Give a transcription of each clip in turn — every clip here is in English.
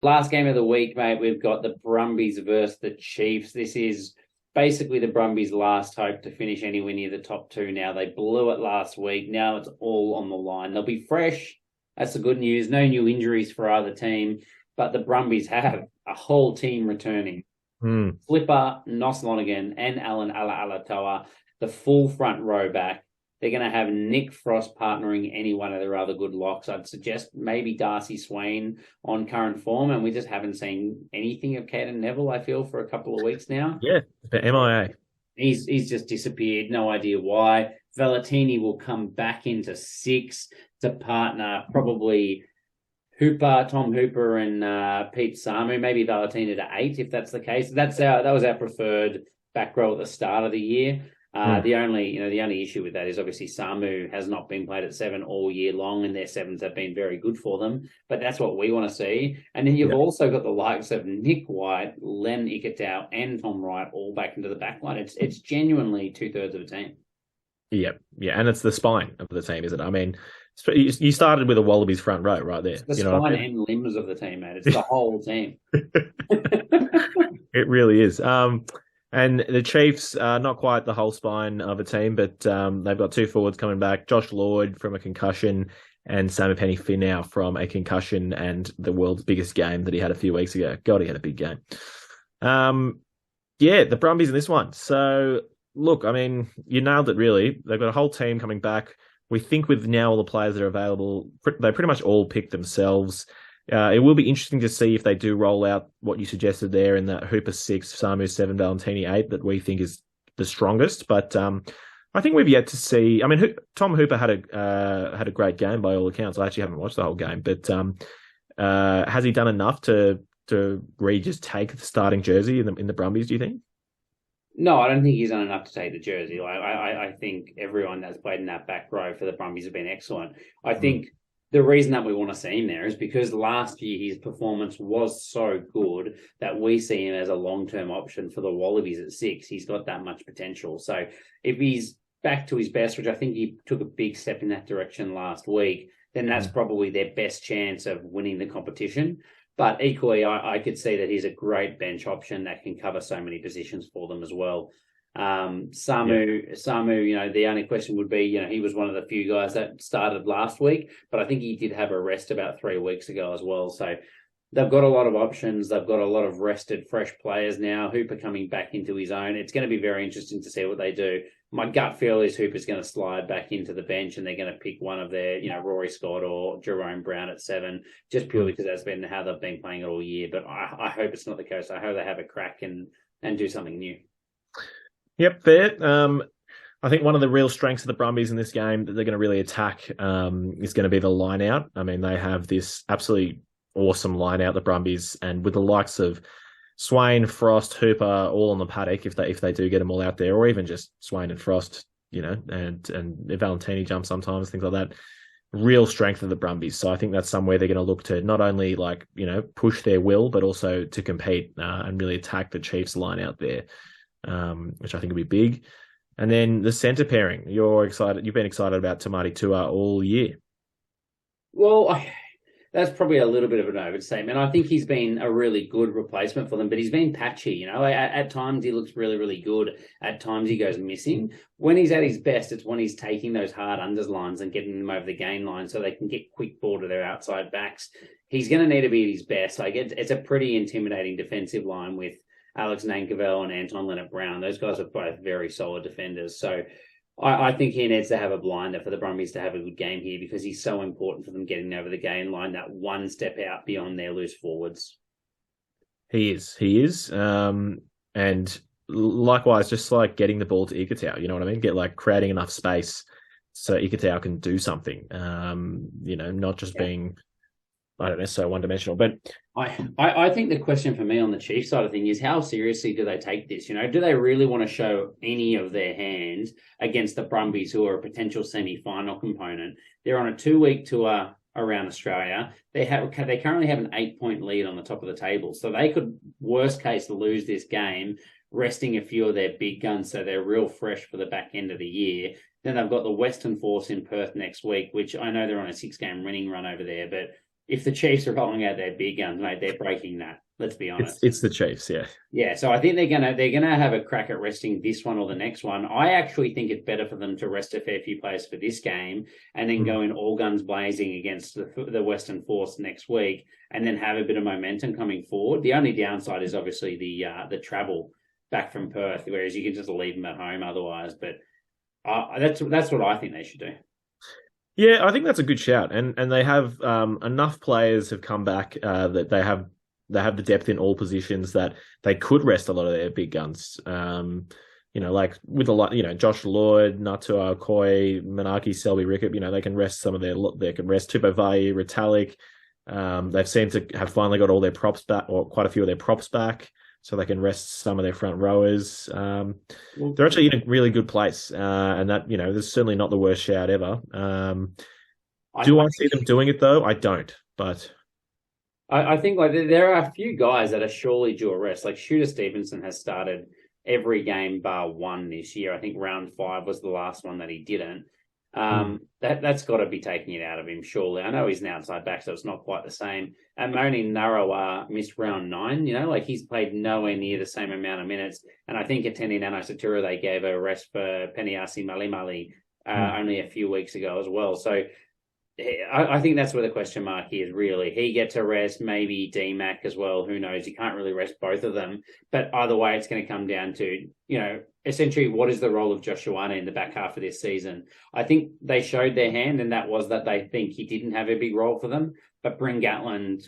Last game of the week, mate, we've got the Brumbies versus the Chiefs. This is basically the Brumbies' last hope to finish anywhere near the top two now. They blew it last week. Now it's all on the line. They'll be fresh. That's the good news. No new injuries for either team, but the Brumbies have a whole team returning. Flipper, Noslonigan, and Alan Alatoa, the full front row back. They're going to have Nick Frost partnering any one of their other good locks. I'd suggest maybe Darcy Swain on current form, and we just haven't seen anything of Caden Neville, I feel, for a couple of weeks now. Yeah, but MIA. He's just disappeared. No idea why. Valentini will come back into 6 to partner probably Tom Hooper and Pete Samu, maybe Valentini to 8 if that's the case. That was our preferred back row at the start of the year. The only issue with that is obviously Samu has not been played at 7 all year long, and their 7s have been very good for them. But that's what we want to see. And then you've also got the likes of Nick White, Len Ikitau, and Tom Wright all back into the back line. It's genuinely 2/3 of the team. Yeah, and it's the spine of the team, is it? I mean, you started with a Wallabies front row right there. It's the spine and limbs of the team, mate. It's the whole team. It really is. And the Chiefs, not quite the whole spine of a team, but they've got 2 forwards coming back. Josh Lloyd from a concussion and Samipeni Finau from a concussion and the world's biggest game that he had a few weeks ago. God, he had a big game. The Brumbies in this one. So, look, I mean, you nailed it, really. They've got a whole team coming back. We think with now all the players that are available, they pretty much all pick themselves. It will be interesting to see if they do roll out what you suggested there in that Hooper 6, Samu 7, Valentini 8 that we think is the strongest. But I think we've yet to see. I mean, Tom Hooper had a great game by all accounts. I actually haven't watched the whole game, but has he done enough to really just take the starting jersey in the Brumbies? Do you think? No, I don't think he's done enough to take the jersey. I think everyone that's played in that back row for the Brumbies have been excellent. I think the reason that we want to see him there is because last year his performance was so good that we see him as a long-term option for the Wallabies at 6. He's got that much potential. So if he's back to his best, which I think he took a big step in that direction last week, then that's probably their best chance of winning the competition. But equally, I could see that he's a great bench option that can cover so many positions for them as well. Samu, the only question would be, he was one of the few guys that started last week, but I think he did have a rest about 3 weeks ago as well. So they've got a lot of options. They've got a lot of rested, fresh players now. Hooper coming back into his own. It's going to be very interesting to see what they do. My gut feel is Hooper's going to slide back into the bench and they're going to pick one of their, Rory Scott or Jerome Brown at 7, just purely because that's been how they've been playing it all year. But I hope it's not the case. I hope they have a crack and do something new. Yep, fair. I think one of the real strengths of the Brumbies in this game that they're going to really attack is going to be the line out. I mean, they have this absolutely awesome line out, the Brumbies, and with the likes of Swain, Frost, Hooper, all on the paddock, if they do get them all out there, or even just Swain and Frost, and Valentini jump sometimes, things like that. Real strength of the Brumbies. So I think that's somewhere they're going to look to not only push their will, but also to compete and really attack the Chiefs line out there. Which I think will be big. And then the centre pairing. You've been excited about Tamati Tua all year. Well, that's probably a little bit of an overstatement. I think he's been a really good replacement for them, but he's been patchy. At times he looks really, really good. At times he goes missing. When he's at his best, it's when he's taking those hard unders lines and getting them over the gain line so they can get quick ball to their outside backs. He's going to need to be at his best. It's a pretty intimidating defensive line with Alex Nankerville and Anton Leonard-Brown. Those guys are both very solid defenders. So I think he needs to have a blinder for the Brumbies to have a good game here because he's so important for them getting over the gain line, that one step out beyond their loose forwards. He is. And likewise, just like getting the ball to Ikitau, you know what I mean? Creating enough space so Ikitau can do something, not just being, I don't know, so one-dimensional. But I think the question for me on the Chiefs side of things is how seriously do they take this? Do they really want to show any of their hand against the Brumbies, who are a potential semi-final component? They're on a 2-week tour around Australia. They currently have an 8-point lead on the top of the table, so they could, worst case, lose this game, resting a few of their big guns, so they're real fresh for the back end of the year. Then they've got the Western Force in Perth next week, which I know they're on a 6-game winning run over there, but if the Chiefs are rolling out their big guns, mate, they're breaking that. Let's be honest. It's the Chiefs, yeah. Yeah, so I think they're gonna have a crack at resting this one or the next one. I actually think it's better for them to rest a fair few players for this game and then go in all guns blazing against the Western Force next week, and then have a bit of momentum coming forward. The only downside is obviously the travel back from Perth, whereas you can just leave them at home otherwise. But that's what I think they should do. Yeah, I think that's a good shout, and they have enough players have come back that they have the depth in all positions that they could rest a lot of their big guns. Like with Josh Lloyd, Natua, Koi, Manaki, Selby, Rickett, they can rest some of they can rest Tupavai, Retallick. They've seemed to have finally got all their props back, or quite a few of their props back, so they can rest some of their front rowers. They're actually in a really good place, and that there's certainly not the worst shout ever. Do I see them doing it though? I don't, but I think like there are a few guys that are surely due a rest. Like Shooter Stevenson has started every game bar one this year. I think round 5 was the last one that he didn't. That's got to be taking it out of him, surely. I know he's an outside back, so it's not quite the same. And Moni Narawa missed round 9. He's played nowhere near the same amount of minutes. And I think Ateni Nano Satura, they gave a rest for Peniasi Malimali only a few weeks ago as well. So I think that's where the question mark is, really. He gets a rest, maybe DMAC as well. Who knows? You can't really rest both of them. But either way, it's going to come down to, essentially what is the role of Joshuana in the back half of this season. I think they showed their hand, and that was that they think he didn't have a big role for them. But Bryn Gatland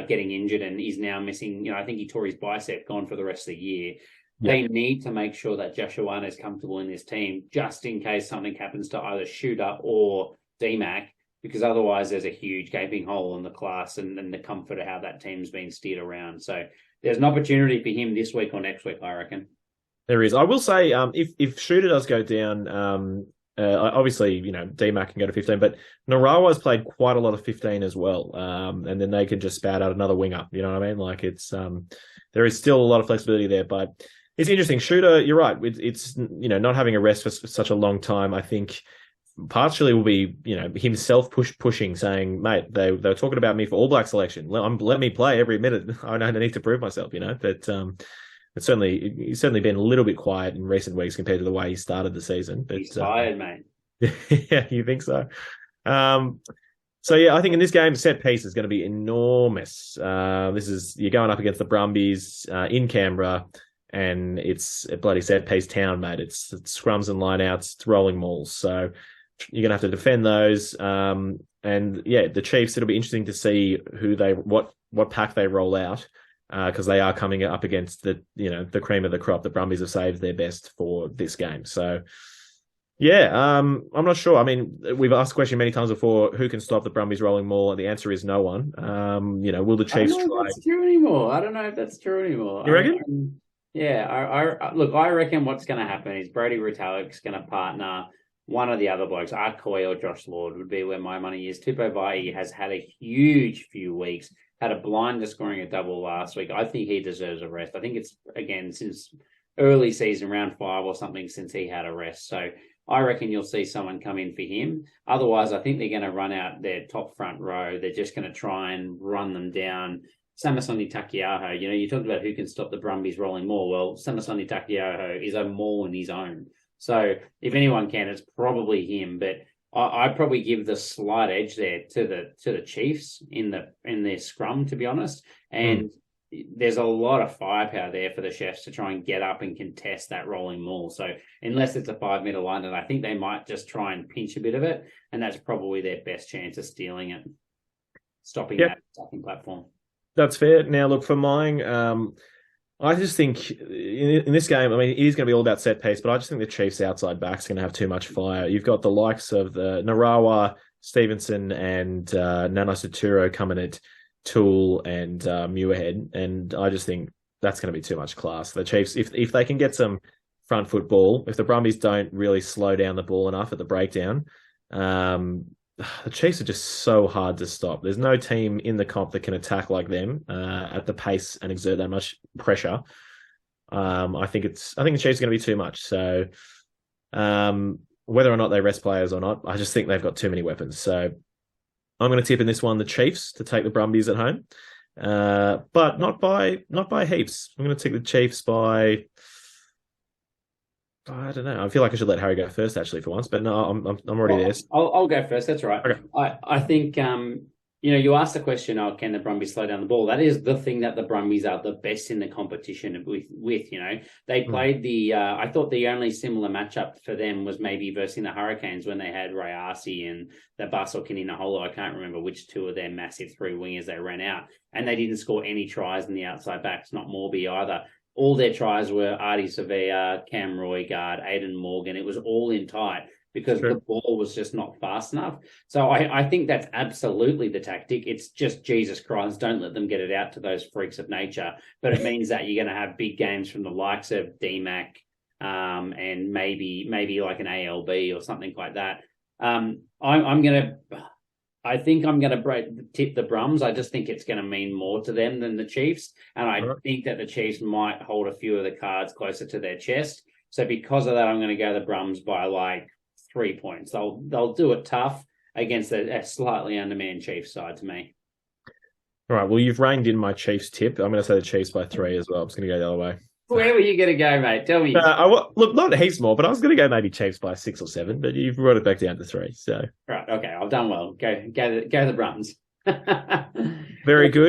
getting injured and is now missing, I think he tore his bicep, gone for the rest of the year. Yeah. They need to make sure that Joshuana is comfortable in this team, just in case something happens to either Shooter or DMAC, because otherwise there's a huge gaping hole in the class and the comfort of how that team's been steered around. So there's an opportunity for him this week or next week, I reckon. There is. I will say, if Shooter does go down, obviously, DMAC can go to 15, but Narawa's played quite a lot of 15 as well. And then they can just spout out another wing up. You know what I mean? Like it's, there is still a lot of flexibility there, but it's interesting. Shooter, you're right. It's not having a rest for such a long time, I think, partially will be, himself pushing, saying, mate, they were talking about me for All Black selection. Let me play every minute. I don't need to prove myself, but he's certainly been a little bit quiet in recent weeks compared to the way he started the season. But, he's tired, mate. Yeah, you think so? So yeah, I think in this game, set piece is going to be enormous. You're going up against the Brumbies in Canberra, and it's a bloody set piece town, mate. It's scrums and lineouts, it's rolling mauls. So you're going to have to defend those. And yeah, the Chiefs, it'll be interesting to see what pack they roll out, because they are coming up against the cream of the crop. The Brumbies have saved their best for this game. So yeah, I'm not sure. I mean, we've asked the question many times before, who can stop the Brumbies rolling maul? The answer is no one. Will the Chiefs try? I don't know if that's true anymore. You reckon? Yeah, I reckon what's going to happen is Brody Retallick's going to partner one of the other blokes, Arkoi or Josh Lord would be where my money is. Tupo Vai has had a huge few weeks, had a blinder scoring a double last week. I think he deserves a rest. I think it's, again, since early season, round 5 or something, since he had a rest. So I reckon you'll see someone come in for him. Otherwise, I think they're going to run out their top front row. They're just going to try and run them down. Samasoni Takiaho, you talked about who can stop the Brumbies rolling maul. Well, Samasoni Takiaho is a maul in his own. So if anyone can, it's probably him. But I'd probably give the slight edge there to the Chiefs in their scrum, to be honest. And there's a lot of firepower there for the Chefs to try and get up and contest that rolling maul. So unless it's a 5-metre line, then I think they might just try and pinch a bit of it. And that's probably their best chance of stealing it, stopping that attacking platform. That's fair. Now, look, for mine, I just think in this game, I mean, it is going to be all about set piece, but I just think the Chiefs' outside backs are going to have too much fire. You've got the likes of the Narawa, Stevenson, and Nano Saturo coming at Toole and Muirhead, and I just think that's going to be too much class. The Chiefs, if they can get some front foot ball, if the Brumbies don't really slow down the ball enough at the breakdown, the Chiefs are just so hard to stop. There's no team in the comp that can attack like them at the pace and exert that much pressure. I think the Chiefs are going to be too much. So whether or not they rest players or not, I just think they've got too many weapons. So I'm going to tip in this one the Chiefs to take the Brumbies at home, but not by heaps. I'm going to take the Chiefs by. I don't know. I feel like I should let Harry go first, actually, for once. But no, I'm already there. I'll go first. That's right. Okay. I think you asked the question, can the Brumbies slow down the ball? That is the thing that the Brumbies are the best in the competition with. They played I thought the only similar matchup for them was maybe versus the Hurricanes when they had Rayasi and the Basel Kininaholo. I can't remember which two of their massive three wingers they ran out. And they didn't score any tries in the outside backs, not Morby either. All their tries were Artie Sevilla, Cam Roygard, Aidan Morgan. It was all in tight because the ball was just not fast enough. So I think that's absolutely the tactic. It's just Jesus Christ, don't let them get it out to those freaks of nature. But it means that you're going to have big games from the likes of DMAC and maybe like an ALB or something like that. I think I'm going to tip the Brums. I just think it's going to mean more to them than the Chiefs. And I think that the Chiefs might hold a few of the cards closer to their chest. So because of that, I'm going to go the Brums by like 3 points. They'll do it tough against a slightly undermanned Chiefs side to me. All right. Well, you've reined in my Chiefs tip. I'm going to say the Chiefs by 3 as well. I'm just going to go the other way. Where were you going to go, mate? Tell me. Look, not heaps more, but I was going to go maybe Chiefs by 6 or 7, but you've brought it back down to 3. So right, okay, I've done well. Go the Brums. Very good.